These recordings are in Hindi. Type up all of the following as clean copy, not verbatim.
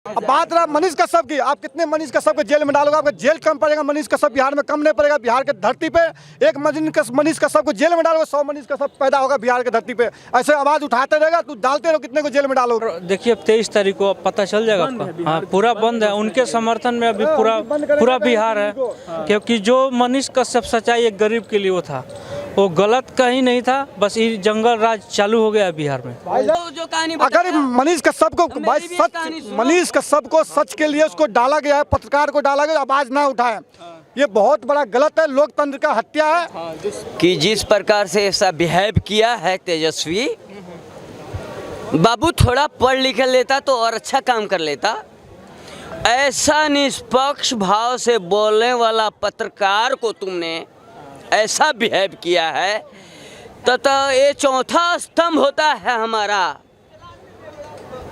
अब बात रहा मनीष कश्यप की, आप कितने मनीष कश्यप को जेल में डालोगे? आपका जेल कम पड़ेगा, मनीष कश्यप बिहार में कम नहीं पड़ेगा। बिहार के धरती पे एक मनीष कश्यप को जेल में डालोगे, 100 मनीष कश्यप पैदा होगा बिहार की धरती पे। ऐसे आवाज उठाते रहेगा, तू डालते रहो, कितने को जेल में डालोगे? देखिए 23 तारीख को पता चल जाएगा आपका। हाँ, पूरा बंद है। उनके समर्थन में अभी पूरा बिहार है, क्योंकि जो मनीष कश्यप सच्चाई एक गरीब के लिए वो था, वो गलत कहीं नहीं था। बस ये जंगल राज चालू हो गया बिहार में। अगर मनीष कश्यप को मनीष कश्यप को सच के लिए उसको डाला गया है, पत्रकार को डाला गया, आवाज ना उठाए, ये बहुत बड़ा गलत है, लोकतंत्र का हत्या है। कि जिस प्रकार से ऐसा बिहेव किया है तेजस्वी बाबू, थोड़ा पढ़ लिख लेता तो और अच्छा काम कर लेता। ऐसा निष्पक्ष भाव से बोलने वाला पत्रकार को तुमने ऐसा बिहेव किया है तो ये चौथा स्तंभ होता है हमारा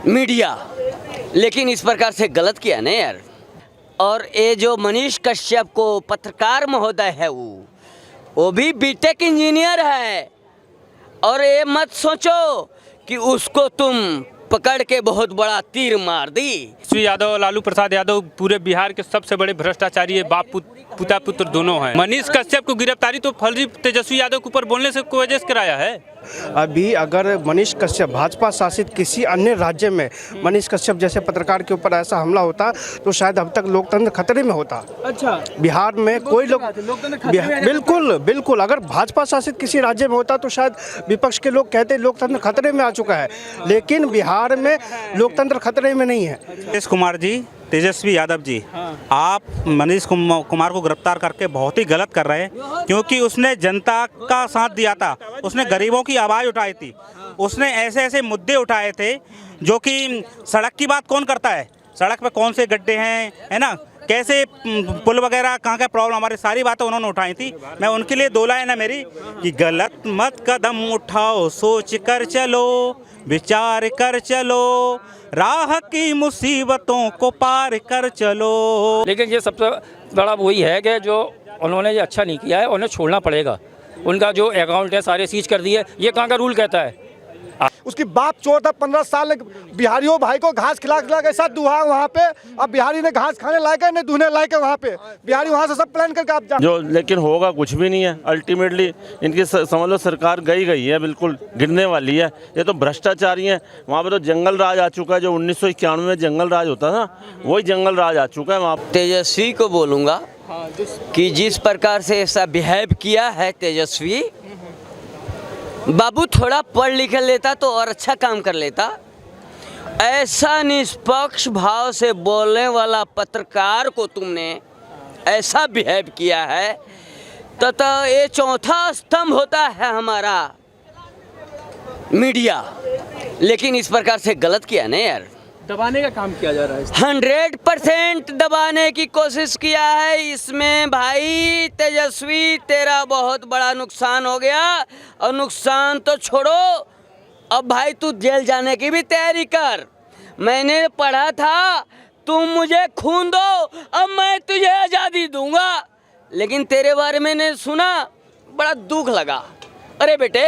मीडिया। लेकिन इस प्रकार से गलत किया ना यार। और ये जो मनीष कश्यप को पत्रकार महोदय है, वो भी बीटेक इंजीनियर है। और ये मत सोचो कि उसको तुम पकड़ के बहुत बड़ा तीर मार दी। तेजस्वी यादव और लालू प्रसाद यादव पूरे बिहार के सबसे बड़े भ्रष्टाचारी है, बाप पिता पुत्र दोनों हैं। मनीष कश्यप को गिरफ्तारी तो फर्जी तेजस्वी यादव के ऊपर बोलने से वजह से कराया है। अभी अगर मनीष कश्यप भाजपा शासित किसी अन्य राज्य में मनीष कश्यप जैसे पत्रकार के ऊपर ऐसा हमला होता तो शायद अब तक लोकतंत्र खतरे में होता। अच्छा, बिहार में कोई लोग बिल्कुल बिल्कुल अगर भाजपा शासित किसी राज्य में होता तो शायद विपक्ष के लोग कहते लोकतंत्र खतरे में आ चुका है, लेकिन बिहार में लोकतंत्र खतरे में नहीं है। नीतीश कुमार जी, तेजस्वी यादव जी, आप मनीष कुमार को गिरफ्तार करके बहुत ही गलत कर रहे हैं, क्योंकि उसने जनता का साथ दिया था, उसने गरीबों की आवाज़ उठाई थी, उसने ऐसे ऐसे मुद्दे उठाए थे जो कि सड़क की बात कौन करता है, सड़क पे कौन से गड्ढे हैं, है ना, कैसे पुल वगैरह कहाँ का प्रॉब्लम, हमारी सारी बातें उन्होंने उठाई थी। मैं उनके लिए दो लाइन है मेरी कि गलत मत कदम उठाओ, सोच कर चलो, विचार कर चलो, राह की मुसीबतों को पार कर चलो। लेकिन ये सबसे बड़ा वही है कि जो उन्होंने ये अच्छा नहीं किया है, उन्हें छोड़ना पड़ेगा। उनका जो अकाउंट है सारे सीज कर दिए, ये कहाँ का रूल कहता है? उसकी बाप चोर था, 15 साल बिहारियों भाई को घास खिला खिला के साथ दुहा वहाँ पे। अब बिहारी ने घास खाने लायक है, नहीं दूहने लायक है वहाँ पे। बिहारी वहाँ से सब प्लान करके आप जो, लेकिन होगा कुछ भी नहीं है। अल्टीमेटली इनकी समझ लो सरकार गई है, बिल्कुल गिरने वाली है। ये तो भ्रष्टाचारी है। वहाँ पे तो जंगल राज आ चुका है, जो 1991 में जंगल राज होता था, वही जंगल राज आ चुका है वहाँ। तेजस्वी को बोलूँगा कि जिस प्रकार से ऐसा बिहेव किया है तेजस्वी बाबू, थोड़ा पढ़ लिख लेता तो और अच्छा काम कर लेता। ऐसा निष्पक्ष भाव से बोलने वाला पत्रकार को तुमने ऐसा बिहेव किया है तो ये चौथा स्तंभ होता है हमारा मीडिया। लेकिन इस प्रकार से गलत किया ना यार। दबाने का काम किया जा रहा है। 100% दबाने की कोशिश किया है इसमें। भाई तेजस्वी, तेरा बहुत बड़ा नुकसान हो गया। और नुकसान तो छोड़ो, अब भाई तू जेल जाने की भी तैयारी कर। मैंने पढ़ा था तुम मुझे खून दो, अब मैं तुझे आज़ादी दूंगा। लेकिन तेरे बारे में मैंने सुना, बड़ा दुख लगा। अरे बेटे,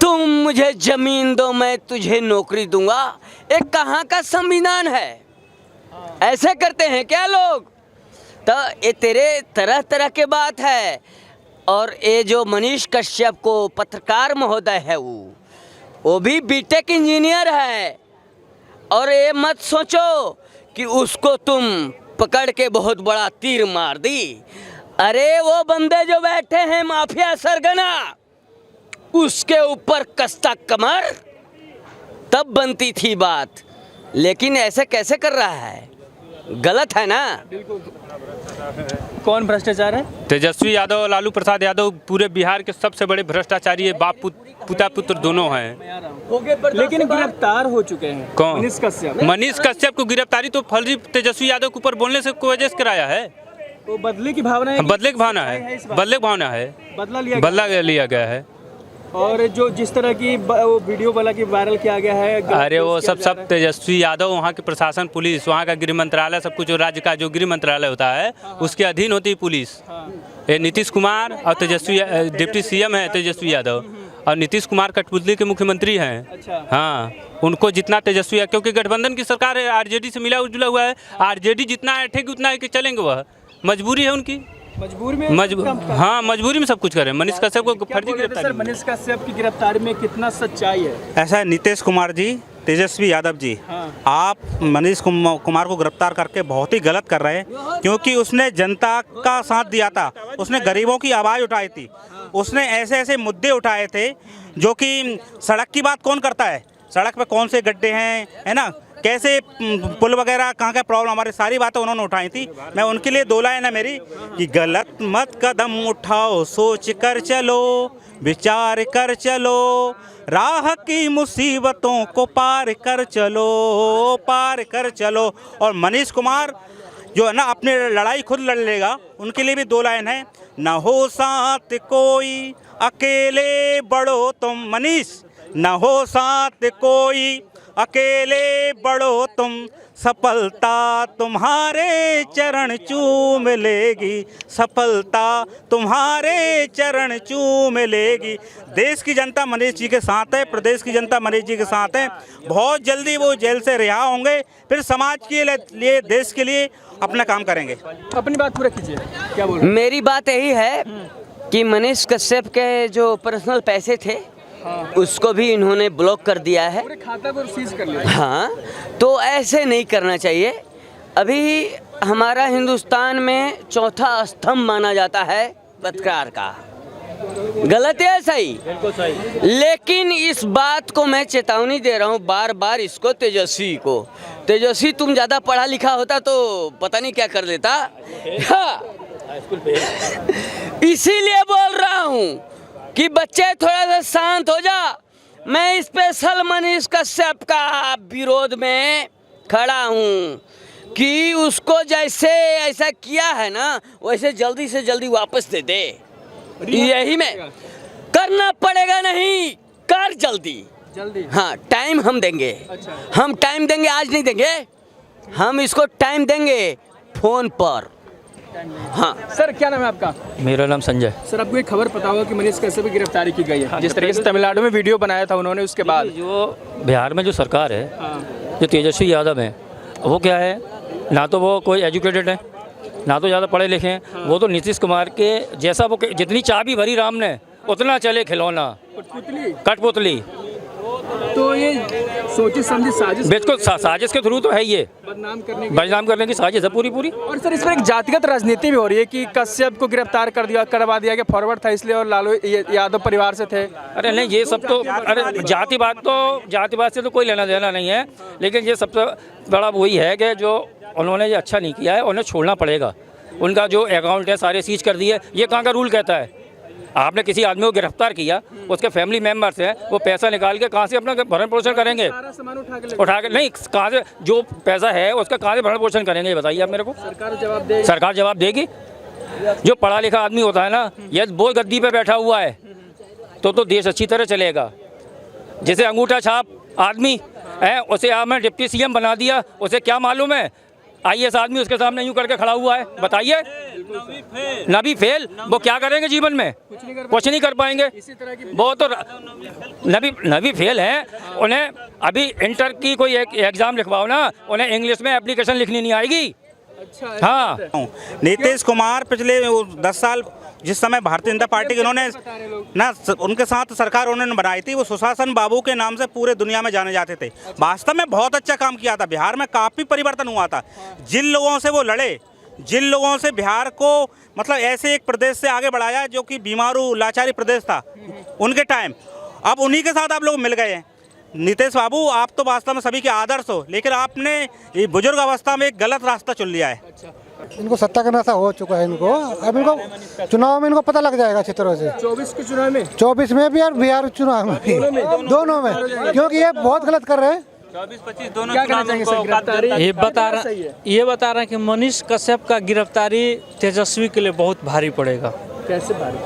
तुम मुझे जमीन दो, मैं तुझे नौकरी दूंगा। एक कहाँ का संविधान है? ऐसे करते हैं क्या लोग? तो ये तेरे तरह तरह के बात है। और ये जो मनीष कश्यप को पत्रकार महोदय है, वो भी बीटेक इंजीनियर है। और ये मत सोचो कि उसको तुम पकड़ के बहुत बड़ा तीर मार दी। अरे वो बंदे जो बैठे हैं माफिया सरगना, उसके ऊपर कसता कमर, तब बनती थी बात। लेकिन ऐसे कैसे कर रहा है? गलत है ना। कौन भ्रष्टाचार है? तेजस्वी यादव और लालू प्रसाद यादव पूरे बिहार के सबसे बड़े भ्रष्टाचारी है, बाप पिता पुत्र दोनों हैं। लेकिन गिरफ्तार हो चुके हैं। कौन? मनीष कश्यप को गिरफ्तारी तो फर्जी तेजस्वी यादव के ऊपर बोलने से वजह से कराया है। वो बदले की भावना है। बदले की भावना है, बदले की भावना है, बदला लिया गया है। और जो जिस तरह की वो वीडियो वाला की वायरल किया गया है, अरे वो सब तेजस्वी यादव, वहाँ के प्रशासन, पुलिस, वहाँ का गृह मंत्रालय, सब कुछ राज्य का जो गृह मंत्रालय होता है उसके अधीन होती है पुलिस। ये नीतीश कुमार और तेजस्वी डिप्टी सीएम है तेजस्वी यादव, और नीतीश कुमार कठपुतली के मुख्यमंत्री हैं। अच्छा। हाँ, उनको जितना तेजस्वी है, क्योंकि गठबंधन की सरकार है, आरजेडी से मिला जुला हुआ है। आरजेडी जितना ऐठेगी उतना है कि चलेंगे, वह मजबूरी है उनकी। मजबूर में हाँ, मजबूरी में सब कुछ करें। मनीष कश्यप को फर्जी सर, गिरफ्तारी। मनीष कश्यप की गिरफ्तारी में कितना सच्चाई है? ऐसा है नीतीश कुमार जी, तेजस्वी यादव जी, आप मनीष कुमार को गिरफ्तार करके बहुत ही गलत कर रहे हैं, क्योंकि उसने जनता का साथ दिया था, उसने गरीबों की आवाज़ उठाई थी, उसने ऐसे ऐसे मुद्दे उठाए थे जो कि सड़क की बात कौन करता है, सड़क पे कौन से गड्ढे हैं, है ना, कैसे पुल वगैरह कहाँ का प्रॉब्लम, हमारी सारी बातें उन्होंने उठाई थी। मैं उनके लिए 2 लाइन है मेरी कि गलत मत कदम उठाओ, सोच कर चलो, विचार कर चलो, राह की मुसीबतों को पार कर चलो, पार कर चलो। और मनीष कुमार जो है ना, अपनी लड़ाई खुद लड़ लेगा, उनके लिए भी 2 लाइन है। न हो साथ कोई अकेले बढ़ो तुम मनीष, न हो साथ कोई अकेले बढ़ो तुम, सफलता तुम्हारे चरण चूम लेगी, सफलता तुम्हारे चरण चूम लेगी। देश की जनता मनीष जी के साथ है, प्रदेश की जनता मनीष जी के साथ है। बहुत जल्दी वो जेल से रिहा होंगे, फिर समाज के लिए, देश के लिए अपना काम करेंगे। अपनी बात पूरा कीजिए, क्या बोल? मेरी बात यही है कि मनीष कश्यप के जो पर्सनल पैसे थे उसको भी इन्होंने ब्लॉक कर दिया है। पूरे खाता को सीज कर लिया। हाँ, तो ऐसे नहीं करना चाहिए। अभी हमारा हिंदुस्तान में चौथा स्तंभ माना जाता है पत्रकार का। गलत है, सही? बिल्कुल सही। लेकिन इस बात को मैं चेतावनी दे रहा हूँ बार बार इसको, तेजस्वी को। तेजस्वी तुम ज़्यादा पढ़ा लिखा होता तो पता नहीं क्या कर लेता। हाँ, इसीलिए बोल रहा हूँ कि बच्चे थोड़ा सा शांत हो जा। मैं स्पेशल मनीष कश्यप का विरोध में खड़ा हूँ कि उसको जैसे ऐसा किया है ना, वैसे जल्दी से जल्दी वापस दे दे। यही में करना पड़ेगा, नहीं कर जल्दी। हाँ, टाइम हम देंगे। अच्छा। हम टाइम देंगे, आज नहीं देंगे, हम इसको टाइम देंगे फोन पर। हाँ सर, क्या नाम है आपका? मेरा नाम संजय। सर, आपको एक खबर पता होगा कि मनीष कश्यप की गिरफ्तारी की गई है, जिस तरीके से तमिलनाडु में वीडियो बनाया था उन्होंने, उसके बाद जो बिहार में जो सरकार है, जो तेजस्वी यादव है, वो क्या है, ना तो वो कोई एजुकेटेड है, ना तो ज़्यादा पढ़े लिखे हैं। वो तो नीतीश कुमार के जैसा, वो जितनी चाबी भरी राम ने उतना चले खिलौना, कठपुतली। तो ये सोची समझी साजिश, बिल्कुल साजिश के थ्रू तो है, ये बदनाम करने की साजिश है पूरी। और सर, इस पर एक जातिगत राजनीति भी हो रही है कि कश्यप को गिरफ्तार करवा दिया गया, फॉरवर्ड था इसलिए, और लालू यादव परिवार से थे। अरे नहीं, ये सब तो, अरे जातिवाद से तो कोई लेना देना नहीं है, लेकिन ये सबसे बड़ा वही है कि जो उन्होंने ये अच्छा नहीं किया है, उन्हें छोड़ना पड़ेगा। उनका जो अकाउंट है सारे सीज कर दिए। ये कहाँ का रूल कहता है? आपने किसी आदमी को गिरफ्तार किया, उसके फैमिली मेंबर्स हैं, वो पैसा निकाल के कहाँ से अपना भरण पोषण करेंगे? उठा के नहीं, कहाँ से जो पैसा है उसका कहाँ से भरण पोषण करेंगे, ये बताइए आप मेरे को। सरकार जवाब देगी। जो पढ़ा लिखा आदमी होता है ना, यदि वो गद्दी पे बैठा हुआ है तो देश अच्छी तरह चलेगा। जैसे अंगूठा छाप आदमी है, उसे आपने डिप्टी CM बना दिया, उसे क्या मालूम है? IAS आदमी उसके सामने यूं करके खड़ा हुआ है, बताइए। ना भी फेल, वो क्या करेंगे जीवन में? कुछ नहीं कर पाएंगे। वो तो नबी फेल है, उन्हें अभी इंटर की कोई एक एग्जाम लिखवाओ ना, उन्हें इंग्लिश में एप्लीकेशन लिखनी नहीं आएगी। हाँ, नीतीश कुमार पिछले 10 साल जिस समय भारतीय जनता पार्टी के उन्होंने ना उनके साथ सरकार उन्होंने बनाई थी, वो सुशासन बाबू के नाम से पूरे दुनिया में जाने जाते थे। वास्तव में बहुत अच्छा काम किया था, बिहार में काफ़ी परिवर्तन हुआ था। जिन लोगों से वो लड़े, जिन लोगों से बिहार को मतलब ऐसे एक प्रदेश से आगे बढ़ाया जो कि बीमारू लाचारी प्रदेश था उनके टाइम, अब उन्हीं के साथ आप लोग मिल गए हैं। नीतीश बाबू, आप तो वास्तव में सभी के आदर्श हो, लेकिन आपने ये बुजुर्ग अवस्था में एक गलत रास्ता चुन लिया है। इनको सत्ता का नशा हो चुका है इनको। अब इनको चुनाव में इनको पता लग जाएगा अच्छी तरह से। 24 के चुनाव में, 24 में भी और बिहार चुनाव में भी, दोनों में, क्योंकि ये बहुत गलत कर रहे हैं। 24-25 दोनों क्या कहना चाहेंगे सर? गिरफ्तारी ये बता रहा है कि मनीष कश्यप का गिरफ्तारी तेजस्वी के लिए बहुत भारी पड़ेगा। कैसे भारी?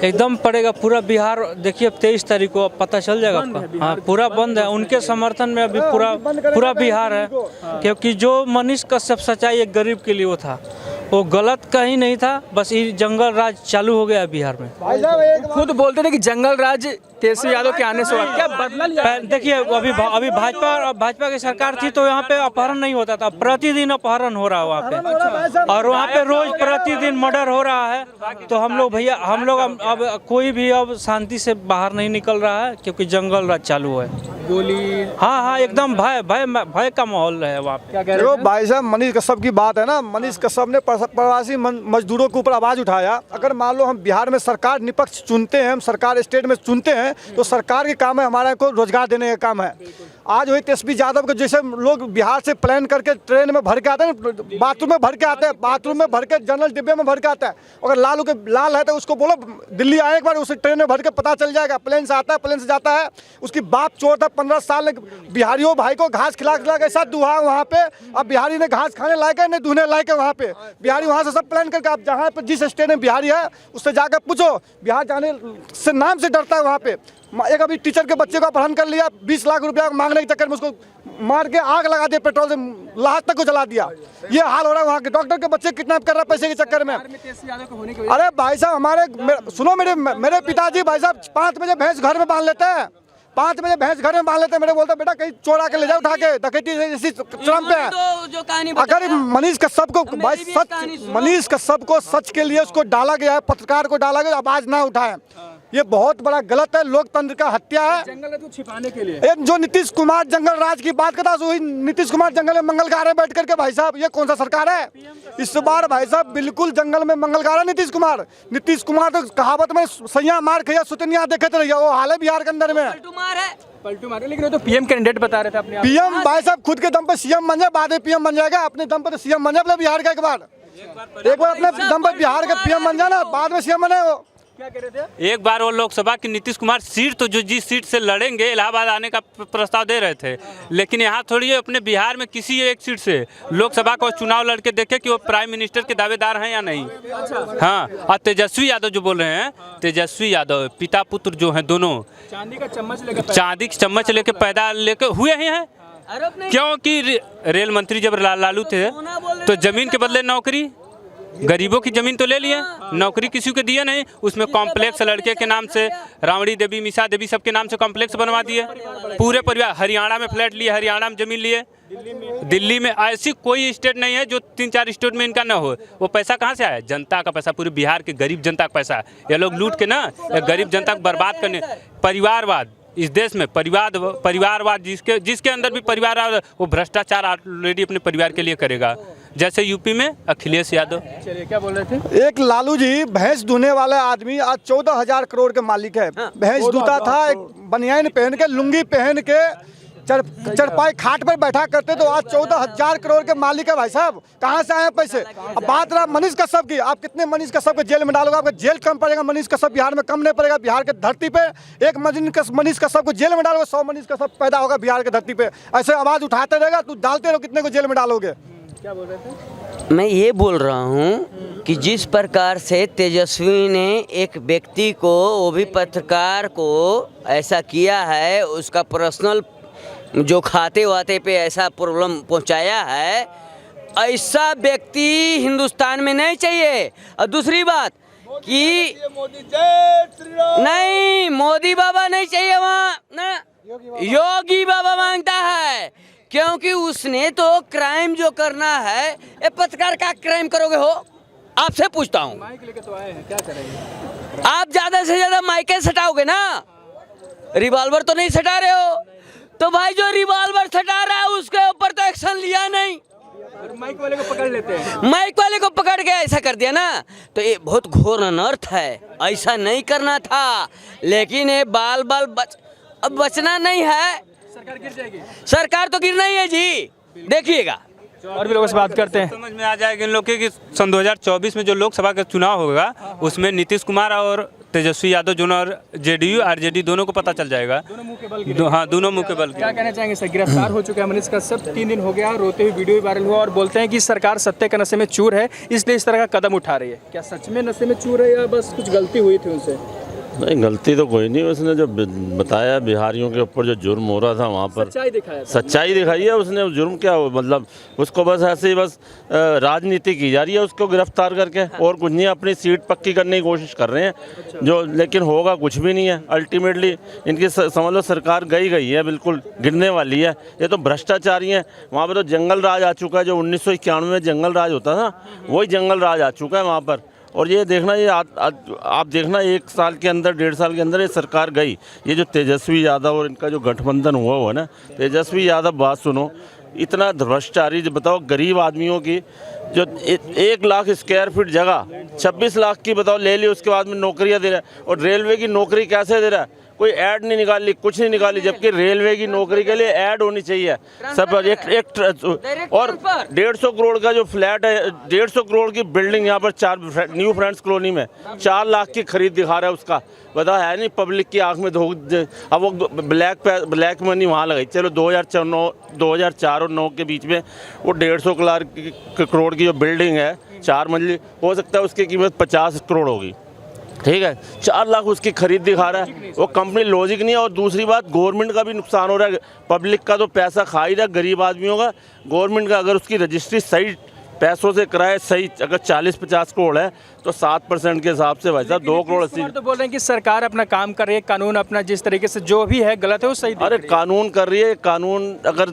एकदम पड़ेगा। पूरा बिहार देखिए, 23 तारीख को पता चल जाएगा आपका। हाँ, पूरा बंद है। उनके समर्थन में अभी पूरा बिहार है, क्योंकि जो मनीष कश्यप सच्चाई एक गरीब के लिए वो था, वो गलत कहीं नहीं था, बस ये जंगल राज चालू हो गया बिहार में। भाई साहब एक खुद बोलते थे कि जंगल राज तेजस्वी यादव के आने से हुआ, क्या बदला लिया? देखिए अभी भाजपा की सरकार थी तो यहाँ पे अपहरण नहीं होता था, प्रतिदिन अपहरण हो रहा है वहाँ पे, और वहाँ पे रोज प्रतिदिन मर्डर हो रहा है। तो हम लोग भैया अब कोई भी अब शांति से बाहर नहीं निकल रहा है क्योंकि जंगल राज चालू है। गोली, हाँ एकदम भय का माहौल है वहाँ पे। क्या कह रहे देखो भाई साहब, मनीष कश्यप की बात है ना, मनीष कश्यप ने प्रवासी मजदूरों के ऊपर आवाज़ उठाया। अगर मान लो हम बिहार में सरकार निपक्ष चुनते हैं, हम सरकार स्टेट में चुनते हैं, तो सरकार के काम है हमारा को रोजगार देने का काम है। आज वही तेजस्वी यादव के जैसे लोग बिहार से प्लान करके ट्रेन में भर के आते हैं, बाथरूम में भर के आते हैं, बाथरूम में भर के जनरल डिब्बे में भर के आता है। अगर लाल है तो उसको बोलो दिल्ली आए एक बार, उसे ट्रेन में भर के पता चल जाएगा। प्लेन से आता है, प्लेन से जाता है, उसकी बाप चोर था 15 साल बिहारियों भाई को घास खिला खिला के साथ दुहा वहाँ पे। अब बिहारी ने घास खाने लायक है नहीं दुहने लायक है वहाँ पे। बिहारी वहाँ से सब प्लान करके, आप जहाँ पे जिस स्टेट में बिहारी है उससे जाकर पूछो, बिहार जाने से नाम से डरता है वहाँ पे। एक अभी टीचर के बच्चे को अपहरण कर लिया, 20 लाख रुपया मांगने के चक्कर में उसको मार के आग लगा दिया, पेट्रोल से लाहौर तक को जला दिया। ये हाल हो रहा है वहाँ के। डॉक्टर के बच्चे किडनैप कर रहा है पैसे के चक्कर में। अरे भाई साहब सुनो, मेरे पिताजी भाई साहब 5 बजे भैंस घर में बांध लेते हैं, 5 बजे भैंस घर में बांध लेते हैं। मेरे बोलते बेटा कहीं चोर आके ले जाओ उठा के, डकैती इसी क्रम पे है। अगर मनीष कश्यप को भाई मनीष कश्यप को सच के लिए उसको डाला गया है, पत्रकार को डाला गया, आवाज ना उठाए, ये बहुत बड़ा गलत है, लोकतंत्र का हत्या है। जंगल को छिपाने के लिए जो नीतीश कुमार जंगल राज की बात करता है, नीतीश कुमार जंगल में मंगल गा रहे बैठ करके। भाई साहब ये कौन सा सरकार है? इस बार भाई साहब बिल्कुल जंगल में मंगल गा रहा है नीतीश कुमार। नीतीश कुमार तो कहावत में सैया मार खैया सुतनिया देखते रहिए, वो हाल है बिहार के अंदर में। पलटू मारे, लेकिन वो तो पीएम कैंडिडेट बता रहे थे अपने आप। पीएम भाई साहब खुद के दम पर सीएम बन जाए, बाद में पीएम बन जाएगा। अपने दम पर तो सीएम बन जाए अपने बिहार का, एक बार अपने दम पर बिहार का पीएम बन जाए ना, बाद में सीएम बने। वो क्या कह रहे थे? एक बार वो लोकसभा की नीतीश कुमार सीट तो जो जिस सीट से लड़ेंगे इलाहाबाद आने का प्रस्ताव दे रहे थे, लेकिन यहाँ थोड़ी अपने बिहार में किसी एक सीट से लोकसभा को चुनाव लड़के देखे कि वो प्राइम मिनिस्टर के दावेदार हैं या नहीं। हाँ, और तेजस्वी यादव जो बोल रहे हैं, तेजस्वी यादव पिता पुत्र जो हैं दोनों चांदी का चम्मच लेके पैदा लेके हुए ही हैं। क्योंकि रेल मंत्री जब लालू थे तो जमीन के बदले नौकरी, गरीबों की जमीन तो ले लिए, नौकरी किसी को दिए नहीं। उसमें कॉम्प्लेक्स लड़के के नाम से, रावड़ी देवी, मीसा देवी सबके नाम से कॉम्प्लेक्स बनवा दिए। पूरे परिवार हरियाणा में फ्लैट लिए, हरियाणा में जमीन लिए। दिल्ली में ऐसी कोई स्टेट नहीं है जो 3-4 स्टेट में इनका ना हो। वो पैसा कहाँ से आया? जनता का पैसा, पूरे बिहार के गरीब जनता का पैसा। ये लोग लूट के ना गरीब जनता को बर्बाद करने। परिवारवाद इस देश में, परिवारवाद जिसके अंदर भी परिवार, वो भ्रष्टाचार ऑलरेडी अपने परिवार के लिए करेगा, जैसे यूपी में अखिलेश यादव। चलिए, क्या बोल रहे थे? एक लालू जी भैंस धोने वाला आदमी आज 14,000 करोड़ के मालिक है। भैंस धोता था, एक बनियान पहन के, लुंगी पहन के, चरपाई खाट पर बैठा करते, तो आज 14,000 करोड़ के मालिक है। भाई साहब कहाँ से आए पैसे? अब बात रहा मनीष कश्यप की, आप कितने मनीष कश्यप को जेल में डालोगे? आपका जेल कम पड़ेगा, मनीष कश्यप बिहार में कम नहीं पड़ेगा। बिहार के धरती पे एक मनीष कश्यप को जेल में डालोगे, 100 मनीष कश्यप पैदा होगा बिहार के धरती पे। ऐसे आवाज उठाते रहेगा, तू डालते रहो, कितने को जेल में डालोगे? क्या बोल रहे थे? मैं ये बोल रहा हूँ कि जिस प्रकार से तेजस्वी ने एक व्यक्ति को, वो भी पत्रकार को ऐसा किया है, उसका पर्सनल जो खाते वाते पे ऐसा प्रॉब्लम पहुंचाया है, ऐसा व्यक्ति हिंदुस्तान में नहीं चाहिए। और दूसरी बात कि नहीं, मोदी बाबा नहीं चाहिए वहाँ ना, योगी बाबा मांगता है। क्योंकि उसने तो क्राइम जो करना है, ये पत्रकार का क्राइम करोगे हो? आपसे पूछता हूँ, माइक लेके तो आए हैं, क्या करेंगे? आप ज्यादा से ज्यादा माइके सटाओगे ना, रिवॉल्वर तो नहीं सटा रहे हो। तो भाई जो रिवॉल्वर सटा रहा है उसके ऊपर तो एक्शन लिया नहीं, माइक वाले को पकड़ लेते हैं। माइक वाले को पकड़ के ऐसा कर दिया ना, तो ये बहुत घोर अनर्थ है। ऐसा नहीं करना था, लेकिन ये बाल अब बचना नहीं है। सरकार गिर जाएगी। सरकार तो गिरना ही है जी, देखिएगा। और भी लोगों से बात करते हैं। समझ में आ जाएगा इन लोग कि सन 2024 में जो लोकसभा का चुनाव होगा उसमें नीतीश कुमार और तेजस्वी यादव दोनों और जेडीयू आरजेडी दोनों को पता चल जाएगा। दोनों मुंह के बल हाँ, दोनों मुंह के बल। क्या कहना चाहेंगे सर? गिरफ्तार हो चुका है मनीष कश्यप, 3 दिन हो गया, रोते हुए वीडियो वायरल हुआ और बोलते हैं कि सरकार सत्ते के नशे में चूर है, इसलिए इस तरह का कदम उठा रही है। क्या सच में नशे में चूर है या बस कुछ गलती हुई थी उनसे? नहीं, गलती तो कोई नहीं, उसने जो बताया बिहारियों के ऊपर जो जुर्म हो रहा था वहाँ पर सच्चाई दिखाई है उसने। जुर्म क्या हो, मतलब उसको बस ऐसे ही बस राजनीति की जा रही है उसको गिरफ्तार करके, और कुछ नहीं, अपनी सीट पक्की करने की कोशिश कर रहे हैं जो, लेकिन होगा कुछ भी नहीं है। अल्टीमेटली इनकी समझ लो सरकार गई है, बिल्कुल गिरने वाली है। ये तो भ्रष्टाचारी हैं। वहाँ पर तो जंगल राज आ चुका है, जो 1991 में जंगल राज होता था वही जंगल राज आ चुका है वहाँ पर। और ये देखना, ये आप देखना 1 साल के अंदर 1.5 साल के अंदर ये सरकार गई। ये जो तेजस्वी यादव और इनका जो गठबंधन हुआ ना, तेजस्वी यादव, बात सुनो, इतना भ्रष्टाचारी, जो बताओ गरीब आदमियों की जो 1 लाख स्क्वायर फीट जगह 26 लाख की बताओ ले ली, उसके बाद में नौकरियां दे रहा है। और रेलवे की नौकरी कैसे दे रहा है, कोई ऐड नहीं निकाली, कुछ नहीं निकाली, जबकि रेलवे की नौकरी के लिए ऐड होनी चाहिए सब। एक और 150 करोड़ का जो फ्लैट है, 150 करोड़ की बिल्डिंग यहाँ पर 4 न्यू फ्रेंड्स कॉलोनी में 4 लाख की खरीद दिखा रहा है उसका। बता है नहीं, पब्लिक की आंख में धो। अब वो ब्लैक मनी वहाँ लगाई। चलो 2004 और 9 के बीच में वो 150 करोड़ की जो बिल्डिंग है 4 मंजिली, हो सकता है उसकी कीमत 50 करोड़ होगी, ठीक है। 4 लाख उसकी खरीद दिखा रहा है, वो कंपनी लॉजिक नहीं है। और दूसरी बात, गवर्नमेंट का भी नुकसान हो रहा है, पब्लिक का तो पैसा खा ही रहा है, गरीब आदमियों का। गवर्नमेंट का अगर उसकी रजिस्ट्री सही पैसों से कराए, सही, अगर 40-50 करोड़ है तो 7% के हिसाब से भाई साहब 2 करोड़ 80। तो बोल रहे हैं कि सरकार अपना काम कर रही है, कानून अपना जिस तरीके से जो भी है गलत है वो सही। अरे कानून कर रही है, कानून अगर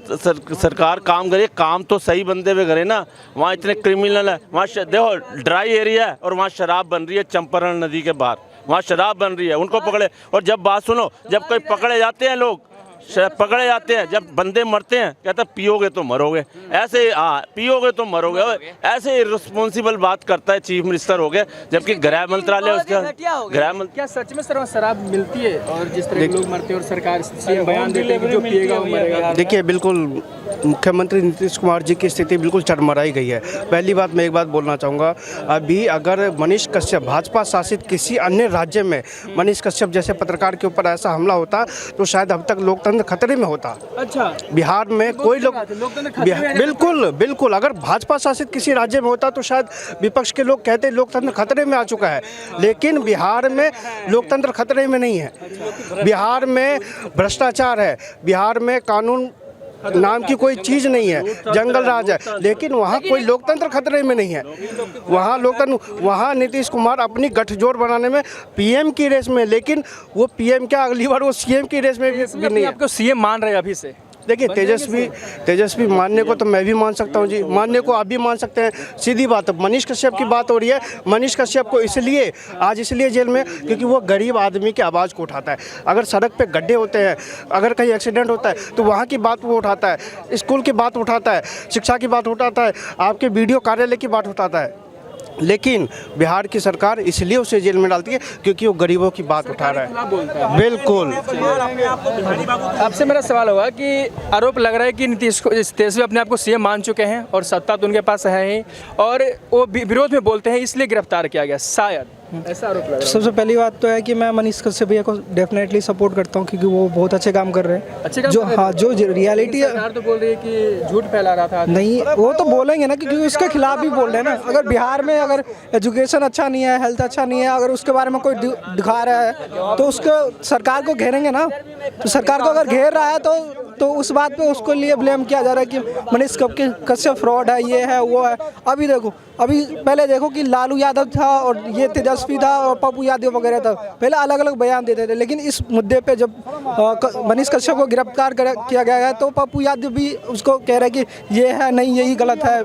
सरकार काम करे, काम तो सही बंदे पे करे ना। वहाँ इतने क्रिमिनल है, वहाँ देखो ड्राई एरिया है और वहाँ शराब बन रही है चंपारण नदी के बाहर, वहाँ शराब बन रही है, उनको पकड़े। और जब बात सुनो, जब कोई पकड़े जाते हैं लोग, पकड़े जाते हैं, जब बंदे मरते हैं कहता पियोगे तो मरोगे, ऐसे पियोगे तो मरोगे, ऐसे रिस्पॉन्सिबल बात करता है चीफ मिनिस्टर हो गया, जबकि गृह मंत्रालय उसका क्या सच में सर शराब मिलती है और जिस तरह के लोग मरते हैं और सरकार सीएम बयान देते हैं कि जो पिएगा वो मरेगा। देखिए, बिल्कुल मुख्यमंत्री नीतीश कुमार जी की स्थिति बिल्कुल चरमराई गई है। पहली बात, मैं एक बात बोलना चाहूँगा, अभी अगर मनीष कश्यप, भाजपा शासित किसी अन्य राज्य में मनीष कश्यप जैसे पत्रकार के ऊपर ऐसा हमला होता तो शायद अब तक लोकतंत्र खतरे में होता। अच्छा, बिहार में कोई लोग बिल्कुल अगर भाजपा शासित किसी राज्य में होता तो शायद विपक्ष के लोग कहते लोकतंत्र खतरे में आ चुका है, लेकिन बिहार में लोकतंत्र खतरे में नहीं है। बिहार में भ्रष्टाचार है, बिहार में कानून नाम की कोई चीज़ नहीं है, जंगल राज है, लेकिन वहाँ कोई लोकतंत्र खतरे में नहीं है। वहाँ नीतीश कुमार अपनी गठजोड़ बनाने में पीएम की रेस में, लेकिन वो पीएम क्या, अगली बार वो सीएम की रेस में भी नहीं है। आपको सीएम मान रहे अभी से? देखिए, तेजस्वी मानने को तो मैं भी मान सकता हूँ जी, मानने को आप भी मान सकते हैं, सीधी बात है। मनीष कश्यप की बात हो रही है, मनीष कश्यप को इसलिए जेल में क्योंकि वो गरीब आदमी की आवाज़ को उठाता है। अगर सड़क पे गड्ढे होते हैं, अगर कहीं एक्सीडेंट होता है तो वहाँ की बात वो उठाता है, स्कूल की बात उठाता है, शिक्षा की बात उठाता है, आपके वीडियो कार्यालय की बात उठाता है। लेकिन बिहार की सरकार इसलिए उसे जेल में डालती है क्योंकि वो गरीबों की बात उठा रहा है। बिल्कुल। आपसे मेरा सवाल होगा कि आरोप लग रहा है कि तेजस्वी अपने आप को सीएम मान चुके हैं और सत्ता तो उनके पास है ही, और वो विरोध में बोलते हैं इसलिए गिरफ्तार किया गया, शायद ऐसा आरोप लग रहा है। सबसे पहली बात तो है कि मैं मनीष कश्यप भैया को डेफिनेटली सपोर्ट करता हूँ क्योंकि वो बहुत अच्छे काम कर रहे हैं। जो रियलिटी है, सरकार तो बोल रही है कि झूठ फैला रहा था। नहीं, वो तो बोलेंगे ना क्योंकि उसके खिलाफ भी बोल रहे हैं ना। अगर बिहार में अगर एजुकेशन अच्छा नहीं है, हेल्थ अच्छा नहीं है, अगर उसके बारे में कोई दिखा रहा है तो उसको सरकार को घेरेंगे ना। तो सरकार को अगर घेर रहा है तो उस बात पे उसको लिए ब्लेम किया जा रहा है कि मनीष कश्यप फ्रॉड है, ये है वो है। अभी पहले देखो कि लालू यादव था और ये तेजस्वी था और पप्पू यादव वगैरह था, पहले अलग अलग बयान देते थे, लेकिन इस मुद्दे पे जब मनीष कश्यप को गिरफ्तार किया गया है तो पप्पू यादव भी उसको कह रहे हैं कि ये है नहीं, यही गलत है,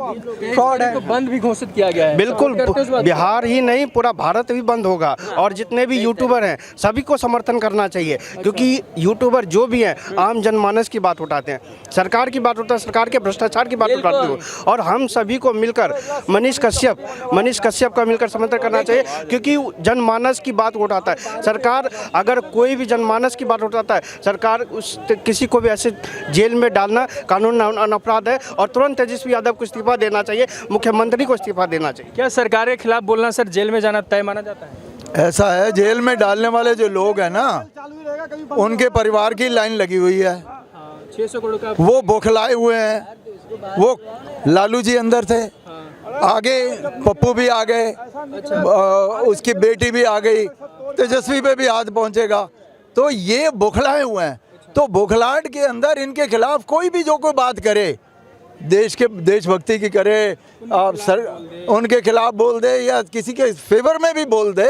फ्रॉड है। बंद भी घोषित किया गया है। बिल्कुल, बिहार ही नहीं पूरा भारत भी बंद होगा। और जितने भी यूट्यूबर हैं सभी को समर्थन करना चाहिए, क्योंकि यूट्यूबर जो भी हैं आम जनमानस की बात उठाते हैं, सरकार की बात उठाते हैं, सरकार के भ्रष्टाचार की बात उठाते हैं। और हम सभी को मिलकर मनीष कश्यप का मिलकर समर्थन करना चाहिए, क्योंकि जनमानस की बात उठाता है सरकार। अगर कोई भी जनमानस की बात उठाता है सरकार, किसी को भी ऐसे जेल में डालना कानून अपराध है और तुरंत तेजस्वी यादव को इस्तीफा देना चाहिए, मुख्यमंत्री को इस्तीफा देना चाहिए। क्या सरकार के खिलाफ बोलना सर जेल में जाना तय माना जाता है? ऐसा है, जेल में डालने वाले जो लोग हैं ना, उनके परिवार की लाइन लगी हुई है। 600 करोड़ का वो बौखलाए हुए हैं। वो लालू जी अंदर थे, आगे पप्पू भी आ गए, उसकी बेटी भी आ गई, तेजस्वी पे भी हाथ पहुंचेगा। तो ये बौखलाए हुए हैं। तो बौखलाहट के अंदर इनके खिलाफ कोई भी जो कोई बात करे, देशभक्ति की करे, उनके खिलाफ बोल दे या किसी के फेवर में भी बोल दे,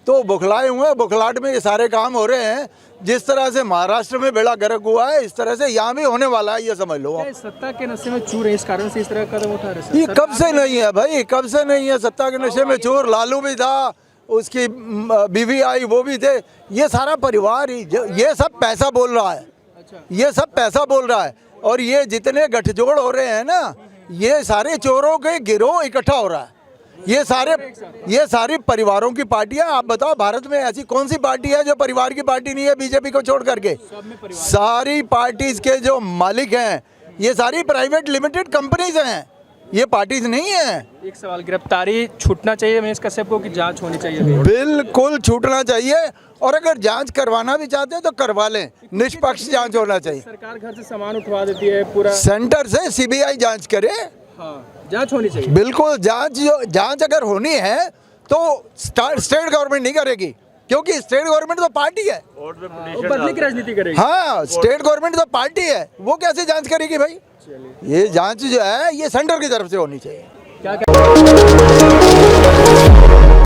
तो बौखलाए हुए हैं। बौखलाहट में ये सारे काम हो रहे हैं। जिस तरह से महाराष्ट्र में बेड़ा गर्क हुआ है, इस तरह से यहाँ भी होने वाला है, ये समझ लो। सत्ता के नशे में चूर है, इस कारण से इस तरह का कदम उठा रहे हैं। ये कब से नहीं है भाई, कब से नहीं है सत्ता के नशे में चोर। लालू भी था, उसकी बीवी आई, वो भी थे। ये सारा परिवार ही, ये सब पैसा बोल रहा है। ये सब पैसा बोल रहा है। और ये जितने गठजोड़ हो रहे हैं ना, ये सारे चोरों के गिरोह इकट्ठा हो रहा है। ये सारी परिवारों की पार्टियां। आप बताओ, भारत में ऐसी कौन सी पार्टी है जो परिवार की पार्टी नहीं है, बीजेपी को छोड़ करके? सारी पार्टीज के जो मालिक हैं, ये सारी प्राइवेट लिमिटेड कंपनीज हैं, ये पार्टीज नहीं है। एक सवाल, गिरफ्तारी छूटना चाहिए मनीष कश्यप को कि जांच होनी चाहिए? बिल्कुल छूटना चाहिए। और अगर जांच करवाना भी चाहते हैं तो करवा लें, निष्पक्ष जांच होना चाहिए। सरकार घर से सामान उठवा देती है पूरा, सेंटर से सीबीआई जांच करे। जांच होनी चाहिए। बिल्कुल जांच अगर होनी है तो स्टेट गवर्नमेंट नहीं करेगी, क्योंकि स्टेट गवर्नमेंट तो पार्टी है, बदली की राजनीति करेगी। हाँ, स्टेट गवर्नमेंट तो पार्टी है, वो कैसे जांच करेगी भाई? ये जांच जो है ये सेंटर की तरफ से होनी चाहिए। क्या